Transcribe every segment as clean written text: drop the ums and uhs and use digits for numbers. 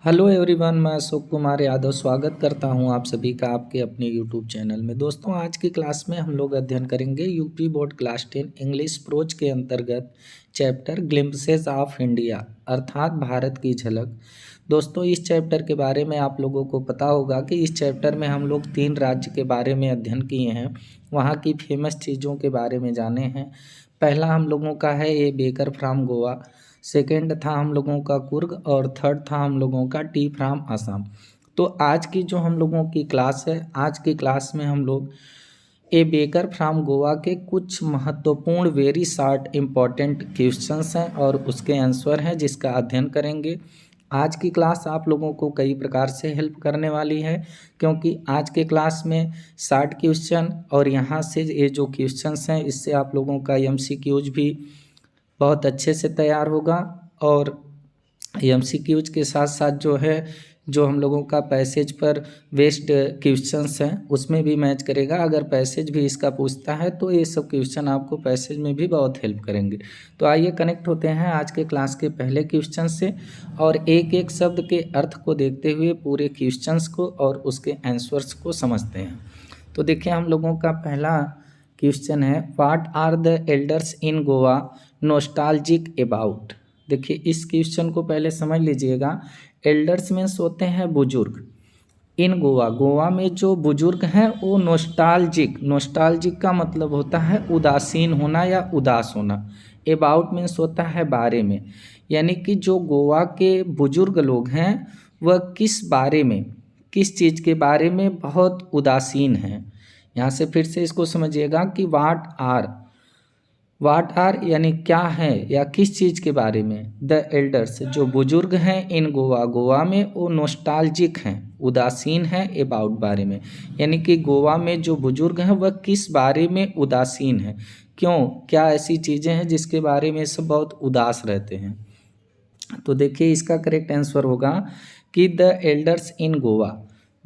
Hello everyone, मैं अशोक कुमार यादव स्वागत करता हूं आप सभी का आपके अपने यूट्यूब चैनल में। दोस्तों, आज की क्लास में हम लोग अध्ययन करेंगे UP board class 10 English pros के अंतर्गत चैप्टर ग्लिम्पसेस ऑफ इंडिया अर्थात भारत की झलक। दोस्तों, इस चैप्टर के बारे में आप लोगों को पता होगा कि इस चैप्टर में हम लोग 3 राज्य के बारे में अध्ययन किए हैं, वहाँ की फेमस चीज़ों के बारे में जाने हैं। पहला हम लोगों का है ए बेकर फ्राम गोवा, सेकेंड था हम लोगों का कुर्ग और थर्ड था हम लोगों का टी फ्राम असम। तो आज की जो हम लोगों की क्लास है, आज की क्लास में हम लोग ए बेकर फ्राम गोवा के कुछ महत्वपूर्ण वेरी शॉर्ट इम्पॉर्टेंट क्वेश्चंस हैं और उसके आंसर हैं जिसका अध्ययन करेंगे। आज की क्लास आप लोगों को कई प्रकार से हेल्प करने वाली है, क्योंकि आज के क्लास में शॉर्ट क्वेश्चन और यहाँ से ये जो क्वेश्चंस हैं इससे आप लोगों का एमसीक्यूज भी बहुत अच्छे से तैयार होगा। और एमसीक्यूज के साथ साथ जो हम लोगों का पैसेज पर बेस्ड क्वेश्चंस हैं उसमें भी मैच करेगा। अगर पैसेज भी इसका पूछता है तो ये सब क्वेश्चन आपको पैसेज में भी बहुत हेल्प करेंगे। तो आइए कनेक्ट होते हैं आज के क्लास के पहले क्वेश्चन से और एक एक शब्द के अर्थ को देखते हुए पूरे क्वेश्चंस को और उसके आंसर्स को समझते हैं। तो देखिए, हम लोगों का पहला क्वेश्चन है, what are the elders in Goa nostalgic about. देखिए, इस क्वेश्चन को पहले समझ लीजिएगा। एल्डर्स मीन्स होते हैं बुजुर्ग। इन गोवा, गोवा में जो बुजुर्ग हैं वो नोस्टाल्जिक का मतलब होता है उदासीन होना या उदास होना। अबाउट मीन्स होता है बारे में, यानी कि जो गोवा के बुजुर्ग लोग हैं वह किस बारे में, किस चीज़ के बारे में बहुत उदासीन हैं। यहाँ से फिर से इसको समझिएगा कि वाट आर यानी क्या है या किस चीज़ के बारे में। द एल्डर्स जो बुजुर्ग हैं इन गोवा, गोवा में वो नोस्टाल्जिक हैं, उदासीन हैं अबाउट बारे में, यानी कि गोवा में जो बुजुर्ग हैं वह किस बारे में उदासीन हैं। क्यों, क्या ऐसी चीज़ें हैं जिसके बारे में सब बहुत उदास रहते हैं। तो देखिए, इसका करेक्ट आंसर होगा कि द एल्डर्स इन गोवा,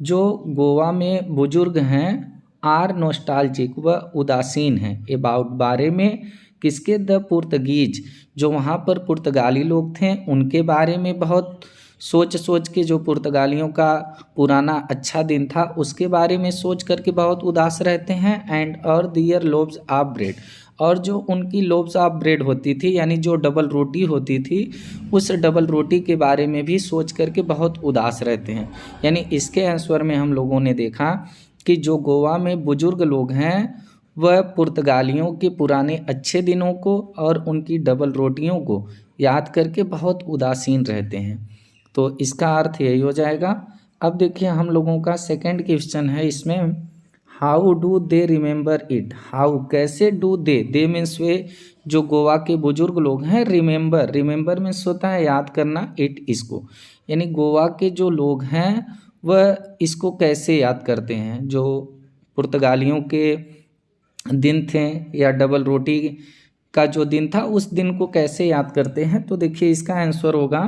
जो गोवा में बुजुर्ग हैं, आर नोस्टाल्जिक वह उदासीन हैं अबाउट बारे में किसके, द पुर्तगीज जो वहाँ पर पुर्तगाली लोग थे उनके बारे में बहुत सोच सोच के, जो पुर्तगालियों का पुराना अच्छा दिन था उसके बारे में सोच करके बहुत उदास रहते हैं। एंड और दियर लोब्स ऑफ ब्रेड, और जो उनकी लोब्स ऑफ ब्रेड होती थी यानी जो डबल रोटी होती थी, उस डबल रोटी के बारे में भी सोच करके बहुत उदास रहते हैं। यानी इसके आंसर में हम लोगों ने देखा कि जो गोवा में बुजुर्ग लोग हैं वह पुर्तगालियों के पुराने अच्छे दिनों को और उनकी डबल रोटियों को याद करके बहुत उदासीन रहते हैं। तो इसका अर्थ यही हो जाएगा। अब देखिए, हम लोगों का सेकंड क्वेश्चन है, इसमें how do they remember it. How कैसे, डू दे मीन्स वे जो गोवा के बुजुर्ग लोग हैं, रिमेंबर मीन्स होता है याद करना, इट इसको, यानी गोवा के जो लोग हैं वह इसको कैसे याद करते हैं, जो पुर्तगालियों के दिन थे या डबल रोटी का जो दिन था उस दिन को कैसे याद करते हैं। तो देखिए, इसका आंसर होगा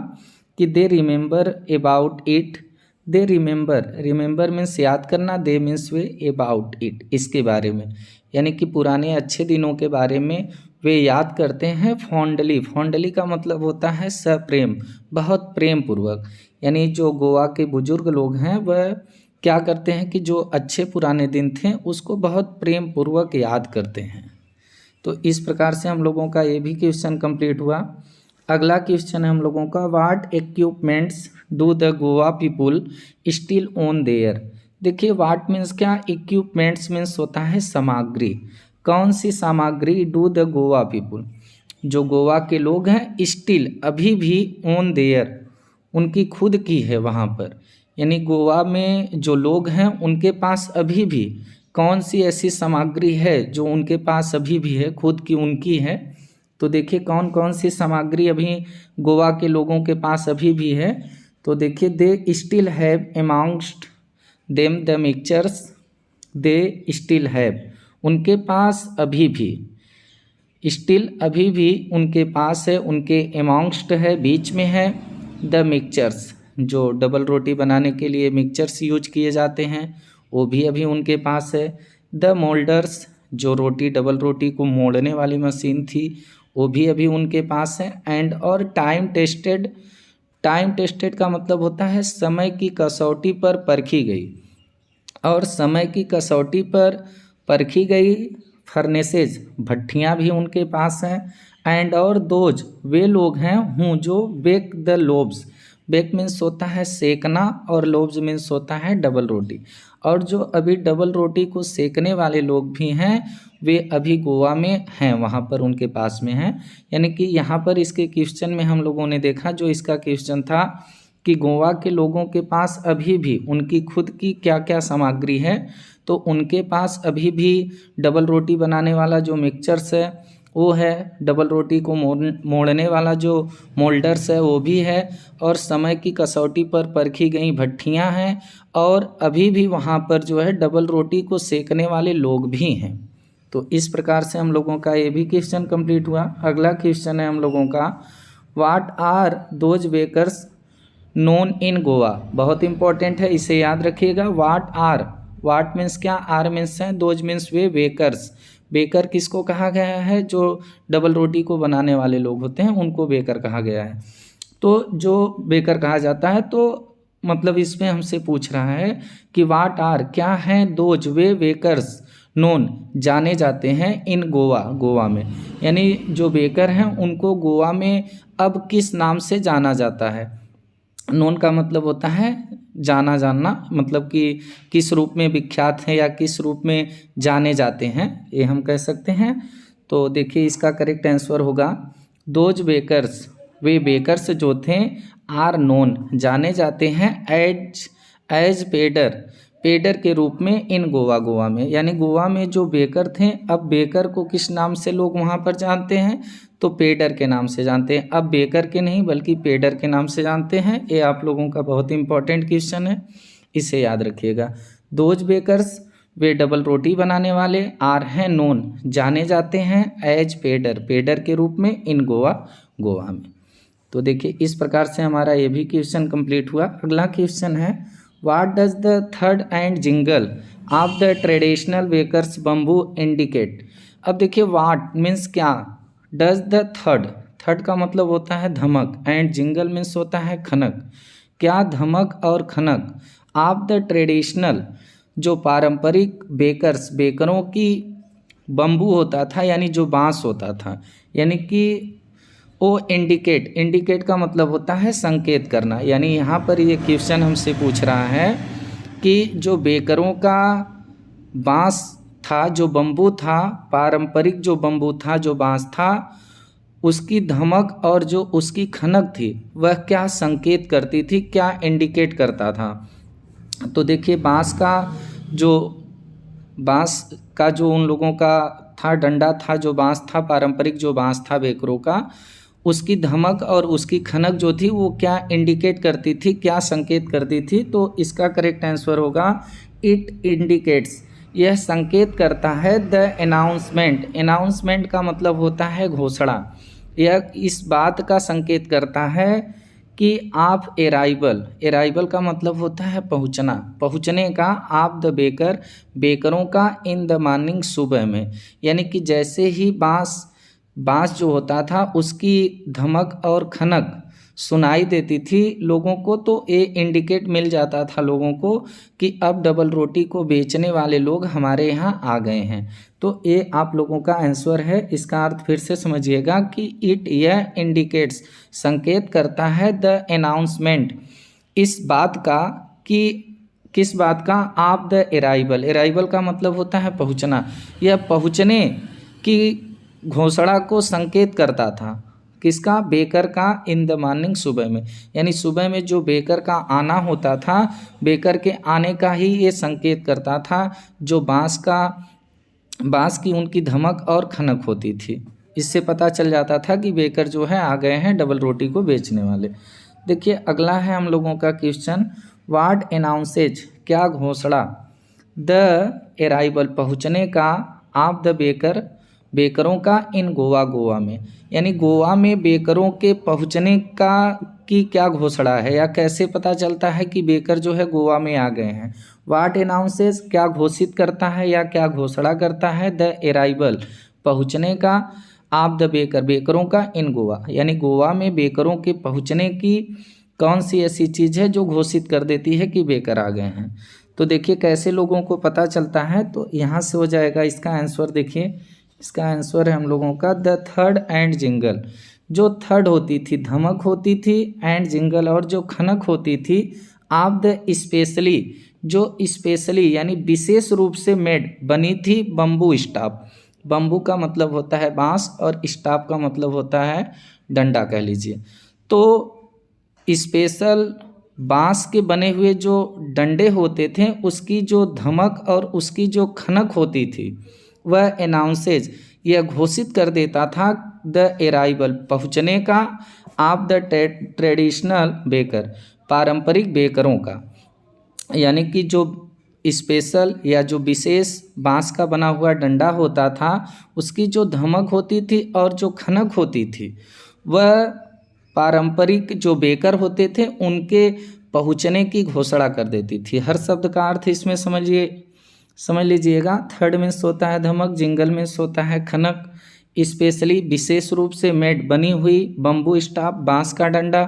कि they remember about it. They remember means याद करना, दे मीन्स वे अबाउट इट इसके बारे में, यानी कि पुराने अच्छे दिनों के बारे में वे याद करते हैं। फॉन्डली का मतलब होता है सप्रेम, बहुत प्रेम पूर्वक, यानी जो गोवा के बुजुर्ग लोग हैं वह क्या करते हैं कि जो अच्छे पुराने दिन थे उसको बहुत प्रेम पूर्वक याद करते हैं। तो इस प्रकार से हम लोगों का ये भी क्वेश्चन कंप्लीट हुआ। अगला क्वेश्चन है हम लोगों का, what equipments do the Goa people still own there. देखिए, व्हाट मीन्स क्या, इक्विपमेंट्स मीन्स होता है सामग्री। कौन सी सामग्री, डू द गोवा पीपुल जो गोवा के लोग हैं, स्टिल अभी भी, ओन देयर उनकी खुद की है वहाँ पर, यानी गोवा में जो लोग हैं उनके पास अभी भी कौन सी ऐसी सामग्री है जो उनके पास अभी भी है, खुद की उनकी है। तो देखिए, कौन कौन सी सामग्री अभी गोवा के लोगों के पास अभी भी है। तो देखिए, they still have amongst them the mixtures. They still have उनके पास अभी भी, स्टिल अभी भी उनके पास है, उनके अमॉन्गस्ट है बीच में है, द मिक्सचर्स जो डबल रोटी बनाने के लिए मिक्सचर्स यूज किए जाते हैं वो भी अभी उनके पास है। द मोल्डर्स जो डबल रोटी को मोड़ने वाली मशीन थी वो भी अभी उनके पास है। एंड और टाइम टेस्टेड टाइम टेस्टेड का मतलब होता है समय की कसौटी पर परखी गई, और समय की कसौटी पर परखी गई फर्नेसेज भट्ठियाँ भी उनके पास हैं। एंड और दोज वे लोग हैं हूँ जो bake the loaves, bake means होता है सेकना और लोब्स मीन्स होता है डबल रोटी, और जो अभी डबल रोटी को सेकने वाले लोग भी हैं वे अभी गोवा में हैं, वहाँ पर उनके पास में हैं। यानी कि यहाँ पर इसके क्वेश्चन में हम लोगों ने देखा, जो इसका क्वेश्चन था कि गोवा के लोगों के पास अभी भी उनकी खुद की क्या क्या सामग्री है, तो उनके पास अभी भी डबल रोटी बनाने वाला जो मिक्सचर्स है वो है, डबल रोटी को मोड़ने वाला जो मोल्डर्स है वो भी है, और समय की कसौटी पर परखी गई भट्ठियाँ हैं, और अभी भी वहाँ पर जो है डबल रोटी को सेकने वाले लोग भी हैं। तो इस प्रकार से हम लोगों का ये भी क्वेश्चन कंप्लीट हुआ। अगला क्वेश्चन है हम लोगों का, what are those bakers known in Goa. बहुत इंपॉर्टेंट है, इसे याद रखिएगा। व्हाट आर, व्हाट मीन्स क्या, आर मीन्स है, दोज मीन्स वे, बेकर्स, बेकर किसको कहा गया है, जो डबल रोटी को बनाने वाले लोग होते हैं उनको बेकर कहा गया है। तो जो बेकर कहा जाता है, तो मतलब इसमें हमसे पूछ रहा है कि व्हाट आर क्या हैं दोज वे बेकर्स नोन जाने जाते हैं इन गोवा, गोवा में, यानी जो बेकर हैं उनको गोवा में अब किस नाम से जाना जाता है। नोन का मतलब होता है जाना, जानना, मतलब कि किस रूप में विख्यात है या किस रूप में जाने जाते हैं, ये हम कह सकते हैं। तो देखिए इसका करेक्ट आंसर होगा दोज बेकर्स, वे बेकर्स जो थे, आर नोन जाने जाते हैं, एज पेडर, पेडर के रूप में इन गोवा, गोवा में, यानी गोवा में जो बेकर थे, अब बेकर को किस नाम से लोग वहाँ पर जानते हैं, तो पेडर के नाम से जानते हैं। अब बेकर के नहीं बल्कि पेडर के नाम से जानते हैं। ये आप लोगों का बहुत इंपॉर्टेंट क्वेश्चन है, इसे याद रखिएगा। दोज बेकर्स वे डबल रोटी बनाने वाले, आर हैं नोन जाने जाते हैं, एज पेडर, पेडर के रूप में, इन गोवा, गोवा में। तो देखिए इस प्रकार से हमारा ये भी क्वेश्चन कंप्लीट हुआ। अगला क्वेश्चन है, what does the third and jingle of the traditional bakers bamboo indicate. अब देखिए व्हाट मीन्स क्या, डज द थर्ड, थर्ड का मतलब होता है धमक, एंड जिंगल मीन्स होता है खनक, क्या धमक और खनक ऑफ द ट्रेडिशनल जो पारंपरिक बेकर्स, बेकरों की बम्बू होता था यानी जो बांस होता था, यानी कि ओ इंडिकेट, इंडिकेट का मतलब होता है संकेत करना, यानी यहाँ पर ये क्वेश्चन हमसे पूछ रहा है कि जो बेकरों का बांस था, जो बम्बू था, पारंपरिक जो बम्बू था, जो बांस था, उसकी धमक और जो उसकी खनक थी वह क्या संकेत करती थी, क्या इंडिकेट करता था। तो देखिए बांस का जो उन लोगों का था डंडा था, जो बांस था, पारंपरिक जो बांस था बेकरों का, उसकी धमक और उसकी खनक जो थी वो क्या इंडिकेट करती थी, क्या संकेत करती थी। तो इसका करेक्ट आंसर होगा इट इंडिकेट्स, यह संकेत करता है द अनाउंसमेंट, अनाउंसमेंट का मतलब होता है घोषणा, यह इस बात का संकेत करता है कि आप एराइवल, एराइवल का मतलब होता है पहुंचना, पहुंचने का, आप द बेकर, बेकरों का, इन द मॉर्निंग सुबह में, यानी कि जैसे ही बांस जो होता था उसकी धमक और खनक सुनाई देती थी लोगों को, तो ये इंडिकेट मिल जाता था लोगों को कि अब डबल रोटी को बेचने वाले लोग हमारे यहाँ आ गए हैं। तो ये आप लोगों का आंसर है। इसका अर्थ फिर से समझिएगा कि इट, यह इंडिकेट्स संकेत करता है द अनाउंसमेंट, इस बात का कि किस बात का, आप द अराइवल, अराइवल का मतलब होता है पहुँचना, यह पहुँचने की घोषणा को संकेत करता था, किसका, बेकर का, इन द मॉर्निंग सुबह में, यानी सुबह में जो बेकर का आना होता था, बेकर के आने का ही ये संकेत करता था, जो बांस की उनकी धमक और खनक होती थी। इससे पता चल जाता था कि बेकर जो है आ गए हैं डबल रोटी को बेचने वाले। देखिए अगला है हम लोगों का क्वेश्चन, व्हाट अनाउंसेज, क्या घोषणा, द अराइवल, पहुँचने का, ऑफ द बेकर, बेकरों का, इन गोवा, गोवा में, यानी गोवा में बेकरों के पहुंचने का की क्या घोषणा है या कैसे पता चलता है कि बेकर जो है गोवा में आ गए हैं। व्हाट अनाउंसेस क्या घोषित करता है या क्या घोषणा करता है, द अराइवल, पहुंचने का, ऑफ द बेकर, बेकरों का, इन गोवा, यानी गोवा में बेकरों के पहुंचने की कौन सी ऐसी चीज़ है जो घोषित कर देती है कि बेकर आ गए हैं। तो देखिए कैसे लोगों को पता चलता है, तो यहाँ से हो जाएगा इसका आंसर। देखिए इसका आंसर है हम लोगों का द थर्ड एंड जिंगल। जो थर्ड होती थी धमक होती थी, एंड जिंगल और जो खनक होती थी, आप द स्पेशली जो स्पेशली यानी विशेष रूप से मेड बनी थी बम्बू स्टाफ। बम्बू का मतलब होता है बांस और स्टाफ का मतलब होता है डंडा कह लीजिए। तो स्पेशल बांस के बने हुए जो डंडे होते थे उसकी जो धमक और उसकी जो खनक होती थी वह अनाउंसेज यह घोषित कर देता था द अराइवल पहुँचने का, ऑफ द ट्रेडिशनल बेकर पारंपरिक बेकरों का। यानी कि जो स्पेशल या जो विशेष बांस का बना हुआ डंडा होता था उसकी जो धमक होती थी और जो खनक होती थी वह पारंपरिक जो बेकर होते थे उनके पहुँचने की घोषणा कर देती थी। हर शब्द का अर्थ इसमें समझ लीजिएगा। थर्ड मीन्स होता है धमक, जिंगल मीन्स होता है खनक, स्पेशली विशेष रूप से मेड बनी हुई, बम्बू स्टाफ बांस का डंडा,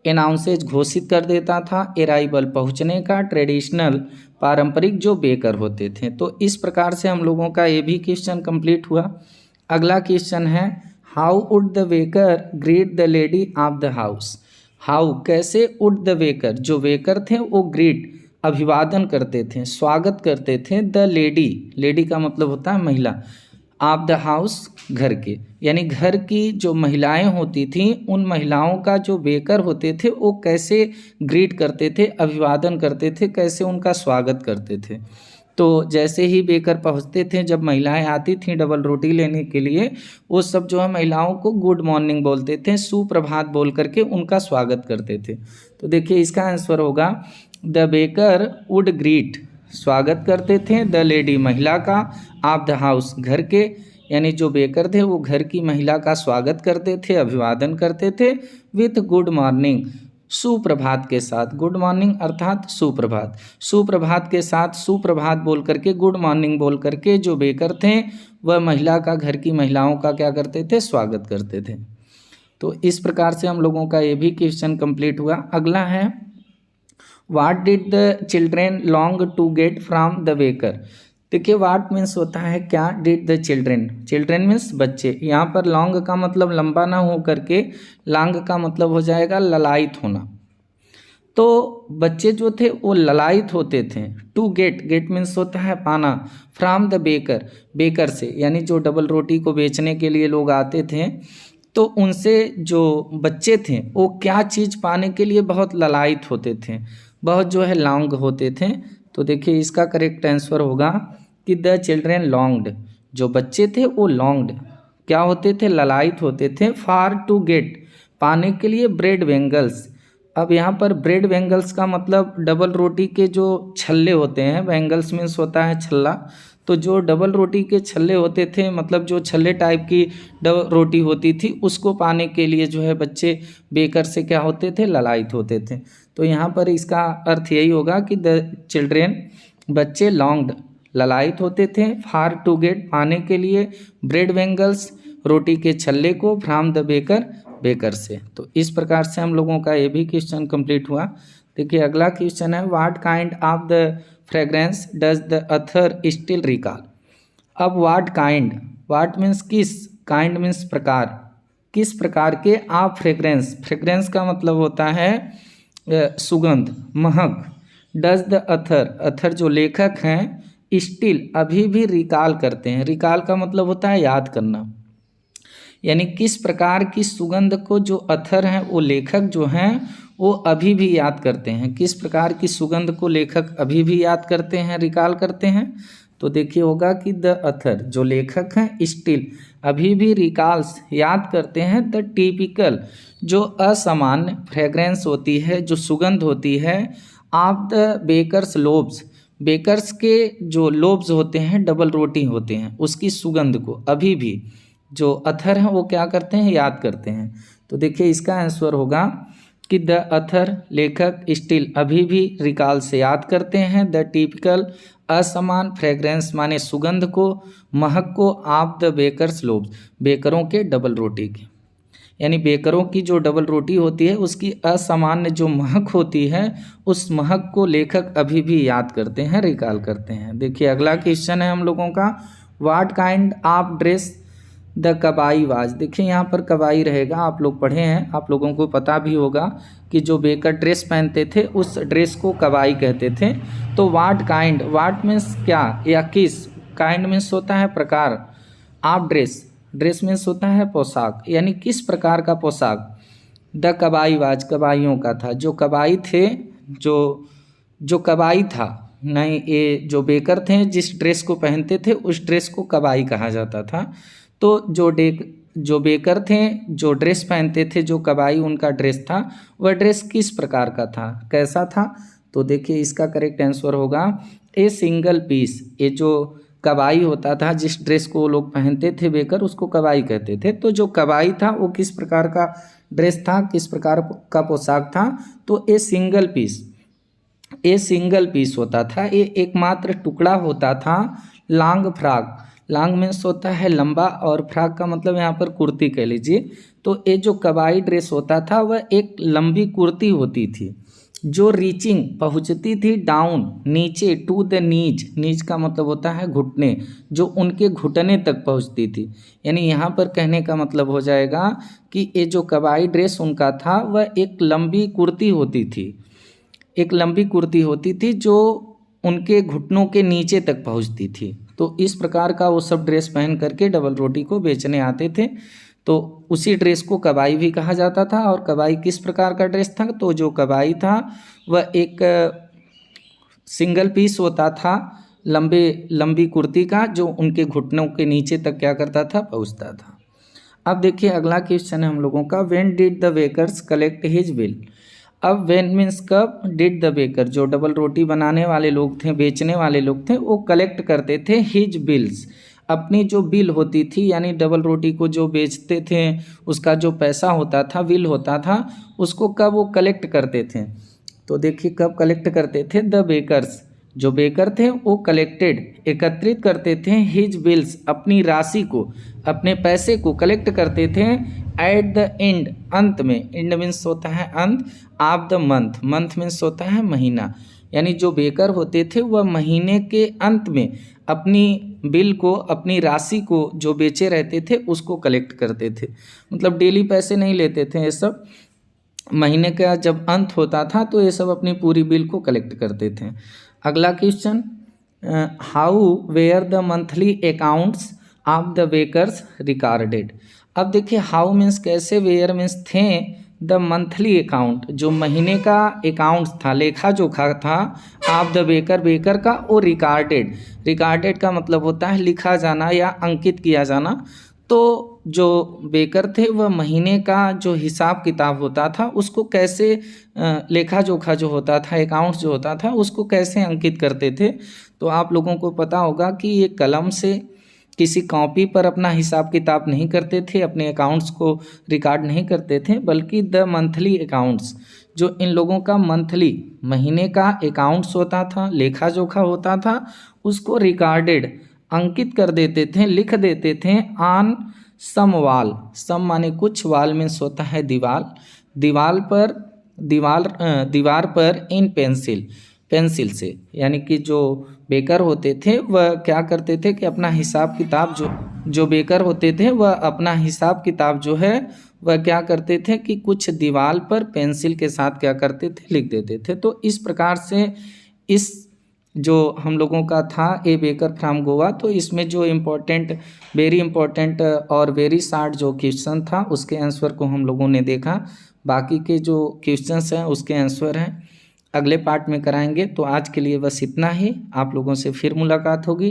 अनाउंसेज घोषित कर देता था, अराइवल पहुँचने का, ट्रेडिशनल पारंपरिक जो बेकर होते थे। तो इस प्रकार से हम लोगों का ये भी क्वेश्चन कंप्लीट हुआ। अगला क्वेश्चन है how would the waker greet the lady of the house. How कैसे वुड द वेकर जो वेकर थे वो ग्रीट अभिवादन करते थे, स्वागत करते थे द लेडी का मतलब होता है महिला, ऑफ द हाउस घर के, यानी घर की जो महिलाएं होती थीं उन महिलाओं का जो बेकर होते थे वो कैसे ग्रीट करते थे, अभिवादन करते थे, कैसे उनका स्वागत करते थे। तो जैसे ही बेकर पहुंचते थे, जब महिलाएं आती थीं डबल रोटी लेने के लिए, वो सब जो है महिलाओं को गुड मॉर्निंग बोलते थे, सुप्रभात बोल करके उनका स्वागत करते थे। तो देखिए इसका आंसर होगा द बेकर वुड ग्रीट स्वागत करते थे द लेडी महिला का, ऑफ द हाउस घर के, यानी जो बेकर थे वो घर की महिला का स्वागत करते थे, अभिवादन करते थे, विथ गुड मॉर्निंग सुप्रभात के साथ। गुड मॉर्निंग अर्थात सुप्रभात, सुप्रभात के साथ सुप्रभात बोल करके, गुड मॉर्निंग बोल करके जो बेकर थे वह महिला का, घर की महिलाओं का क्या करते थे, स्वागत करते थे। तो इस प्रकार से हम लोगों का ये भी क्वेश्चन कंप्लीट हुआ। अगला है what did the children long to get from the baker. देखिए व्हाट मीन्स होता है क्या, did the children, children means बच्चे। यहाँ पर लॉन्ग का मतलब लंबा ना हो करके लॉन्ग का मतलब हो जाएगा ललायित होना। तो बच्चे जो थे वो ललायित होते थे। टू गेट मीन्स होता है पाना, फ्रॉम द बेकर बेकर से, यानी जो डबल रोटी को बेचने के लिए लोग आते थे तो उनसे जो बच्चे थे वो क्या चीज़ पाने के लिए बहुत ललायित होते थे, बहुत जो है लॉन्ग होते थे। तो देखिए इसका करेक्ट आंसर होगा कि द चिल्ड्रेन लॉन्ग्ड, जो बच्चे थे वो लॉन्ग्ड क्या होते थे, ललायित होते थे, फार टू गेट पाने के लिए ब्रेड वेंगल्स। अब यहाँ पर ब्रेड वेंगल्स का मतलब डबल रोटी के जो छल्ले होते हैं, वेंगल्स मीन्स होता है छल्ला, तो जो डबल रोटी के छल्ले होते थे मतलब जो छल्ले टाइप की डबल रोटी होती थी उसको पाने के लिए जो है बच्चे बेकर से क्या होते थे, ललायित होते थे। तो यहाँ पर इसका अर्थ यही होगा कि द चिल्ड्रेन बच्चे लॉन्ग्ड ललायित होते थे, फार टू गेट पाने के लिए, ब्रेड वेंगल्स रोटी के छल्ले को, फ्रॉम द बेकर बेकर से। तो इस प्रकार से हम लोगों का ये भी क्वेश्चन कंप्लीट हुआ। देखिए अगला क्वेश्चन है what kind of the fragrance does the Athar still recall. अब व्हाट मीन्स किस, काइंड मीन्स प्रकार, किस प्रकार के ऑफ फ्रेग्रेंस, फ्रेग्रेंस का मतलब होता है सुगंध, महक, डज द अथर जो लेखक हैं स्टिल अभी भी रिकॉल करते हैं। रिकॉल का मतलब होता है याद करना, यानी किस प्रकार की सुगंध को जो अथर हैं वो लेखक जो हैं वो अभी भी याद करते हैं, किस प्रकार की सुगंध को लेखक अभी भी याद करते हैं, रिकॉल करते हैं। तो देखिए होगा कि द अथर जो लेखक हैं स्टिल अभी भी रिकॉल्स याद करते हैं द टिपिकल जो असामान्य फ्रेग्रेंस होती है, जो सुगंध होती है, of the bakers loaves bakers के जो लोब्स होते हैं, डबल रोटी होते हैं, उसकी सुगंध को अभी भी जो अथर हैं वो क्या करते हैं, याद करते हैं। तो देखिए इसका आंसर होगा कि द अथर लेखक स्टिल अभी भी रिकॉल से याद करते हैं द टिपिकल असमान फ्रेग्रेंस माने सुगंध को, महक को, ऑफ द बेकर्स लोब्स बेकरों के डबल रोटी की। यानी बेकरों की जो डबल रोटी होती है उसकी असामान्य जो महक होती है उस महक को लेखक अभी भी याद करते हैं, रिकॉल करते हैं। देखिए अगला क्वेश्चन है हम लोगों का, what kind of dress the कबाई was. देखिए यहाँ पर कबाई रहेगा, आप लोग पढ़े हैं, आप लोगों को पता भी होगा कि जो बेकर ड्रेस पहनते थे उस ड्रेस को कबाई कहते थे। तो व्हाट काइंड, व्हाट मीन्स क्या या किस, काइंड मीन्स होता है प्रकार, ऑफ ड्रेस, ड्रेस मीन्स होता है पोशाक, यानी किस प्रकार का पोशाक। द कबाई वाज, कबाइयों का था, जो कबाई थे, जो कबाई था, नहीं ये जो बेकर थे जिस ड्रेस को पहनते थे उस ड्रेस को कबाई कहा जाता था। तो जो बेकर थे जो ड्रेस पहनते थे, जो कबाई उनका ड्रेस था, वह ड्रेस किस प्रकार का था, कैसा था। तो देखिए इसका करेक्ट आंसर होगा ए सिंगल पीस। ये जो कबाई होता था, जिस ड्रेस को लोग पहनते थे बेकर, उसको कबाई कहते थे। तो जो कबाई था वो किस प्रकार का ड्रेस था, किस प्रकार का पोशाक था, तो a single piece, a single piece होता था, ये एकमात्र टुकड़ा होता था। लॉन्ग फ्रॉक, लॉन्ग मीन्स होता है लंबा और फ्रॉक का मतलब यहाँ पर कुर्ती कह लीजिए। तो ये जो कबाई ड्रेस होता था वह एक लंबी कुर्ती होती थी जो रीचिंग पहुँचती थी डाउन नीचे, टू द नीज, नीज का मतलब होता है घुटने, जो उनके घुटने तक पहुँचती थी। यानी यहाँ पर कहने का मतलब हो जाएगा कि ये जो कबाई ड्रेस उनका था वह एक लंबी कुर्ती होती थी, एक लंबी कुर्ती होती थी जो उनके घुटनों के नीचे तक पहुंचती थी। तो इस प्रकार का वो सब ड्रेस पहन करके डबल रोटी को बेचने आते थे। तो उसी ड्रेस को कबाई भी कहा जाता था। और कबाई किस प्रकार का ड्रेस था, तो जो कबाई था वह एक सिंगल पीस होता था, लंबी कुर्ती का, जो उनके घुटनों के नीचे तक क्या करता था, पहुंचता था। अब देखिए अगला क्वेश्चन है हम लोगों का, when did the bakers collect his bill. अब व्हेन मीन्स कब, डिड द बेकर, जो डबल रोटी बनाने वाले लोग थे, बेचने वाले लोग थे, वो कलेक्ट करते थे हिज बिल्स, अपनी जो बिल होती थी, यानी डबल रोटी को जो बेचते थे उसका जो पैसा होता था, बिल होता था, उसको कब वो कलेक्ट करते थे। तो देखिए कब कलेक्ट करते थे, द बेकर्स, जो बेकर थे वो कलेक्टेड, एकत्रित करते थे, हिज बिल्स, अपनी राशि को, अपने पैसे को कलेक्ट करते थे, एट द एंड, अंत में, एंड मीन्स होता है अंत, of the month, month means होता है महीना, यानी जो बेकर होते थे वह महीने के अंत में अपनी बिल को, अपनी राशि को जो बेचे रहते थे उसको कलेक्ट करते थे। मतलब डेली पैसे नहीं लेते थे ये सब, महीने का जब अंत होता था तो ये सब अपनी पूरी बिल को कलेक्ट करते थे। अगला question, how were the monthly accounts of the bakers recorded. अब देखिए हाउ मीन्स कैसे, वेयर मीन्स थे, द मंथली अकाउंट, जो महीने का अकाउंट्स था, लेखा जोखा था, ऑफ द बेकर, बेकर का, वो रिकॉर्डेड, रिकॉर्डेड का मतलब होता है लिखा जाना या अंकित किया जाना। तो जो बेकर थे वह महीने का जो हिसाब किताब होता था उसको कैसे, लेखा जोखा जो होता था, अकाउंट्स जो होता था, उसको कैसे अंकित करते थे। तो आप लोगों को पता होगा कि ये कलम से, किसी कॉपी पर अपना हिसाब किताब नहीं करते थे, अपने अकाउंट्स को रिकॉर्ड नहीं करते थे, बल्कि द मंथली अकाउंट्स, जो इन लोगों का मंथली, महीने का अकाउंट्स होता था, लेखा जोखा होता था, उसको रिकॉर्डेड, अंकित कर देते थे, लिख देते थे, ऑन सम वाल, सम माने कुछ, वाल मीन्स होता है दीवार, दीवार पर इन पेंसिल, पेंसिल से, यानी कि जो बेकर होते थे वह क्या करते थे कि अपना हिसाब किताब, जो बेकर होते थे वह अपना हिसाब किताब जो है वह क्या करते थे कि कुछ दीवार पर पेंसिल के साथ क्या करते थे, लिख देते थे। तो इस प्रकार से इस जो हम लोगों का था ए बेकर फ्रॉम गोवा, तो इसमें जो इम्पोर्टेंट, वेरी इंपॉर्टेंट और वेरी शार्ट जो क्वेश्चन था उसके आंसर को हम लोगों ने देखा। बाकी के जो क्वेश्चंस हैं उसके आंसर हैं अगले पार्ट में कराएंगे। तो आज के लिए बस इतना ही, आप लोगों से फिर मुलाकात होगी।